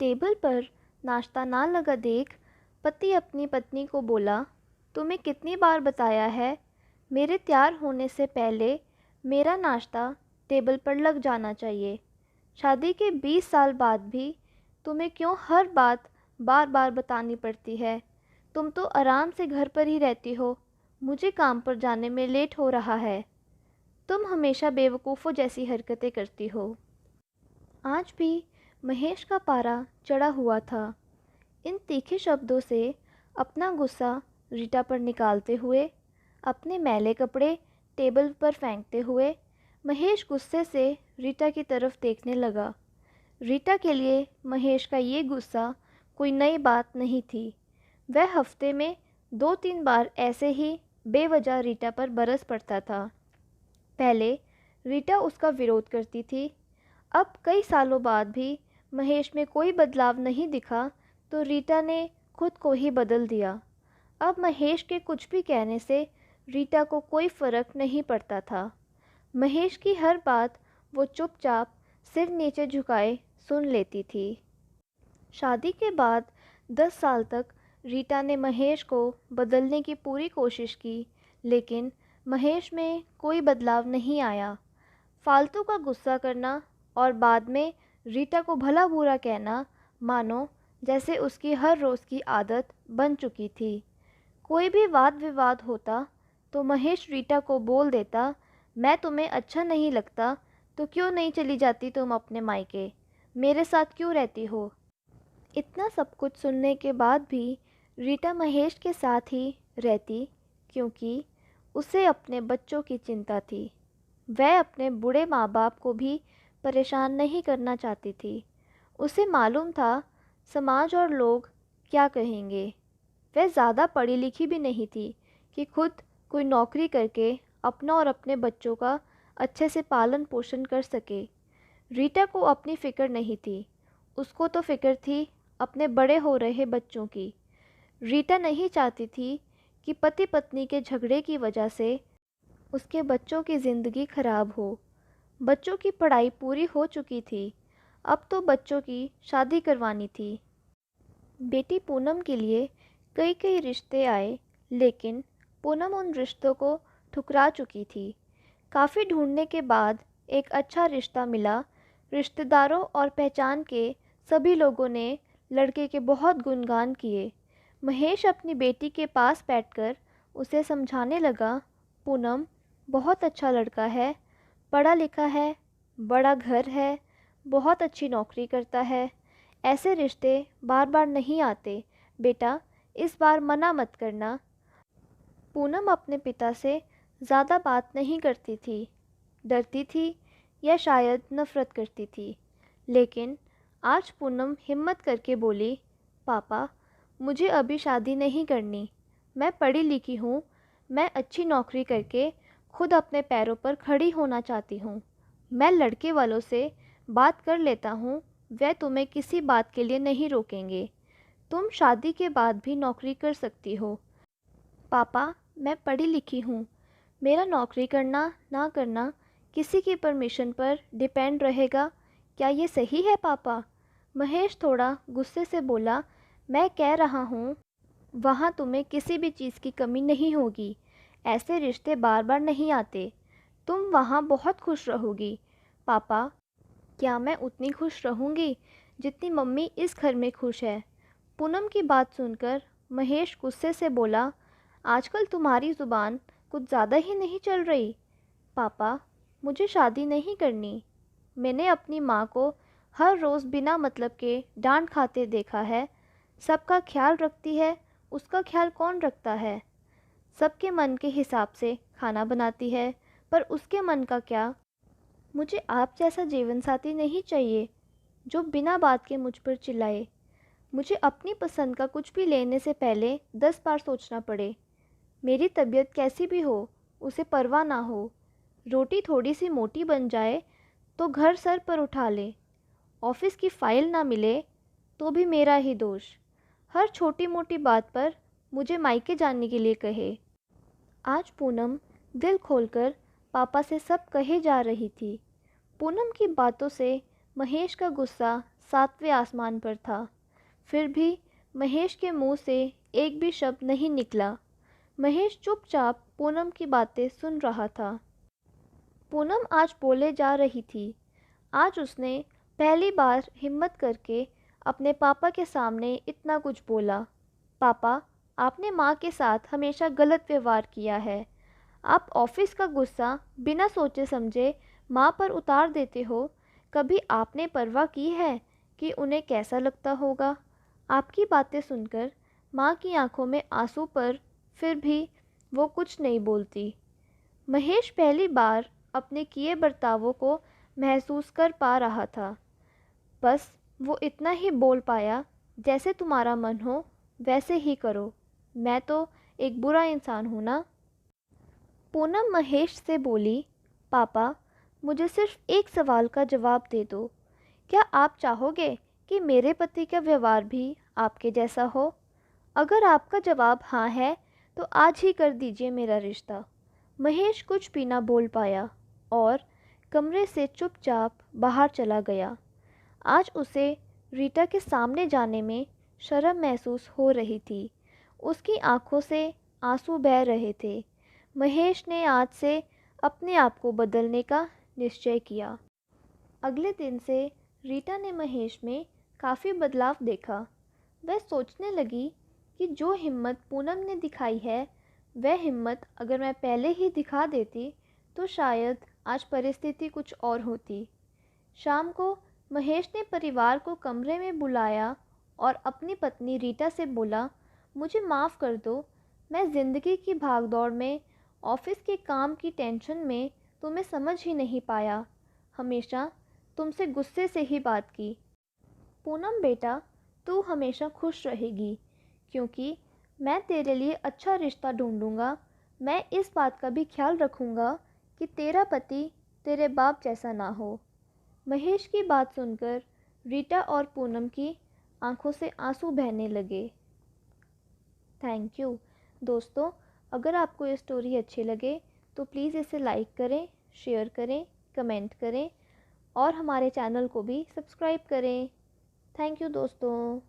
Table पर नाश्ता ना लगा देख पति अपनी पत्नी को बोला, तुम्हें कितनी बार बताया है, मेरे तैयार होने से पहले मेरा नाश्ता टेबल पर लग जाना चाहिए। शादी के 20 साल बाद भी तुम्हें क्यों हर बात बार बार बतानी पड़ती है। तुम तो आराम से घर पर ही रहती हो, मुझे काम पर जाने में लेट हो रहा है। तुम हमेशा बेवकूफ़ों जैसी हरकतें करती हो। आज भी महेश का पारा चढ़ा हुआ था। इन तीखे शब्दों से अपना गुस्सा रीटा पर निकालते हुए, अपने मैले कपड़े टेबल पर फेंकते हुए, महेश गुस्से से रीटा की तरफ देखने लगा। रीटा के लिए महेश का ये गुस्सा कोई नई बात नहीं थी। वह हफ्ते में 2-3 बार ऐसे ही बेवजह रीटा पर बरस पड़ता था। पहले रीटा उसका विरोध करती थी। अब कई सालों बाद भी महेश में कोई बदलाव नहीं दिखा तो रीटा ने खुद को ही बदल दिया। अब महेश के कुछ भी कहने से रीटा को कोई फ़र्क नहीं पड़ता था। महेश की हर बात वो चुपचाप सिर नीचे झुकाए सुन लेती थी। शादी के बाद 10 साल तक रीटा ने महेश को बदलने की पूरी कोशिश की, लेकिन महेश में कोई बदलाव नहीं आया। फालतू का गुस्सा करना और बाद में रीटा को भला बुरा कहना मानो जैसे उसकी हर रोज़ की आदत बन चुकी थी। कोई भी वाद विवाद होता तो महेश रीटा को बोल देता, मैं तुम्हें अच्छा नहीं लगता तो क्यों नहीं चली जाती तुम अपने मायके, मेरे साथ क्यों रहती हो। इतना सब कुछ सुनने के बाद भी रीटा महेश के साथ ही रहती, क्योंकि उसे अपने बच्चों की चिंता थी। वह अपने बूढ़े माँ बाप को भी परेशान नहीं करना चाहती थी। उसे मालूम था समाज और लोग क्या कहेंगे। वह ज़्यादा पढ़ी लिखी भी नहीं थी कि खुद कोई नौकरी करके अपना और अपने बच्चों का अच्छे से पालन पोषण कर सके। रीटा को अपनी फ़िक्र नहीं थी, उसको तो फ़िक्र थी अपने बड़े हो रहे बच्चों की। रीटा नहीं चाहती थी कि पति पत्नी के झगड़े की वजह से उसके बच्चों की ज़िंदगी खराब हो। बच्चों की पढ़ाई पूरी हो चुकी थी, अब तो बच्चों की शादी करवानी थी। बेटी पूनम के लिए कई कई रिश्ते आए, लेकिन पूनम उन रिश्तों को ठुकरा चुकी थी। काफ़ी ढूंढने के बाद एक अच्छा रिश्ता मिला। रिश्तेदारों और पहचान के सभी लोगों ने लड़के के बहुत गुणगान किए। महेश अपनी बेटी के पास बैठकर उसे समझाने लगा, पूनम बहुत अच्छा लड़का है, पढ़ा लिखा है, बड़ा घर है, बहुत अच्छी नौकरी करता है। ऐसे रिश्ते बार बार नहीं आते, बेटा इस बार मना मत करना। पूनम अपने पिता से ज़्यादा बात नहीं करती थी, डरती थी या शायद नफ़रत करती थी। लेकिन आज पूनम हिम्मत करके बोली, पापा मुझे अभी शादी नहीं करनी, मैं पढ़ी लिखी हूँ, मैं अच्छी नौकरी करके खुद अपने पैरों पर खड़ी होना चाहती हूँ। मैं लड़के वालों से बात कर लेता हूँ, वह तुम्हें किसी बात के लिए नहीं रोकेंगे। तुम शादी के बाद भी नौकरी कर सकती हो। पापा मैं पढ़ी लिखी हूँ, मेरा नौकरी करना ना करना किसी की परमिशन पर डिपेंड रहेगा, क्या ये सही है पापा? महेश थोड़ा गुस्से से बोला, मैं कह रहा हूँ वहाँ तुम्हें किसी भी चीज़ की कमी नहीं होगी, ऐसे रिश्ते बार बार नहीं आते, तुम वहाँ बहुत खुश रहोगी। पापा क्या मैं उतनी खुश रहूँगी जितनी मम्मी इस घर में खुश है? पूनम की बात सुनकर महेश गुस्से से बोला, आजकल तुम्हारी ज़ुबान कुछ ज़्यादा ही नहीं चल रही। पापा मुझे शादी नहीं करनी, मैंने अपनी माँ को हर रोज़ बिना मतलब के डांट खाते देखा है। सबका ख्याल रखती है, उसका ख्याल कौन रखता है? सबके मन के हिसाब से खाना बनाती है, पर उसके मन का क्या? मुझे आप जैसा जीवन साथी नहीं चाहिए जो बिना बात के मुझ पर चिल्लाए। मुझे अपनी पसंद का कुछ भी लेने से पहले 10 बार सोचना पड़े। मेरी तबीयत कैसी भी हो, उसे परवाह ना हो। रोटी थोड़ी सी मोटी बन जाए तो घर सर पर उठा ले। ऑफिस की फाइल ना मिले तो भी मेरा ही दोष। हर छोटी मोटी बात पर मुझे मायके जाने के लिए कहे। आज पूनम दिल खोलकर पापा से सब कहे जा रही थी। पूनम की बातों से महेश का गुस्सा सातवें आसमान पर था। फिर भी महेश के मुंह से एक भी शब्द नहीं निकला। महेश चुपचाप पूनम की बातें सुन रहा था। पूनम आज बोले जा रही थी। आज उसने पहली बार हिम्मत करके अपने पापा के सामने इतना कुछ बोला। पापा, आपने माँ के साथ हमेशा गलत व्यवहार किया है। आप ऑफिस का गुस्सा बिना सोचे समझे माँ पर उतार देते हो। कभी आपने परवाह की है कि उन्हें कैसा लगता होगा? आपकी बातें सुनकर माँ की आंखों में आंसू पर फिर भी वो कुछ नहीं बोलती। महेश पहली बार अपने किए बर्तावों को महसूस कर पा रहा था। बस वो इतना ही बोल पाया, जैसे तुम्हारा मन हो वैसे ही करो। मैं तो एक बुरा इंसान हूँ ना? पूनम महेश से बोली, पापा, मुझे सिर्फ एक सवाल का जवाब दे दो। क्या आप चाहोगे कि मेरे पति का व्यवहार भी आपके जैसा हो? अगर आपका जवाब हाँ है तो आज ही कर दीजिए मेरा रिश्ता। महेश कुछ भी ना बोल पाया और कमरे से चुपचाप बाहर चला गया। आज उसे रीटा के सामने जाने में शर्म महसूस हो रही थी। उसकी आंखों से आंसू बह रहे थे। महेश ने आज से अपने आप को बदलने का निश्चय किया। अगले दिन से रीटा ने महेश में काफ़ी बदलाव देखा। वह सोचने लगी कि जो हिम्मत पूनम ने दिखाई है, वह हिम्मत अगर मैं पहले ही दिखा देती तो शायद आज परिस्थिति कुछ और होती। शाम को महेश ने परिवार को कमरे में बुलाया और अपनी पत्नी रीटा से बोला, मुझे माफ़ कर दो, मैं ज़िंदगी की भागदौड़ में, ऑफिस के काम की टेंशन में तुम्हें समझ ही नहीं पाया। हमेशा तुमसे गुस्से से ही बात की। पूनम बेटा, तू हमेशा खुश रहेगी क्योंकि मैं तेरे लिए अच्छा रिश्ता ढूंढूंगा। मैं इस बात का भी ख्याल रखूंगा कि तेरा पति तेरे बाप जैसा ना हो। महेश की बात सुनकर रीटा और पूनम की आंखों से आंसू बहने लगे। थैंक यू दोस्तों। अगर आपको ये स्टोरी अच्छी लगे तो प्लीज़ इसे लाइक करें, शेयर करें, कमेंट करें और हमारे चैनल को भी सब्सक्राइब करें। थैंक यू दोस्तों।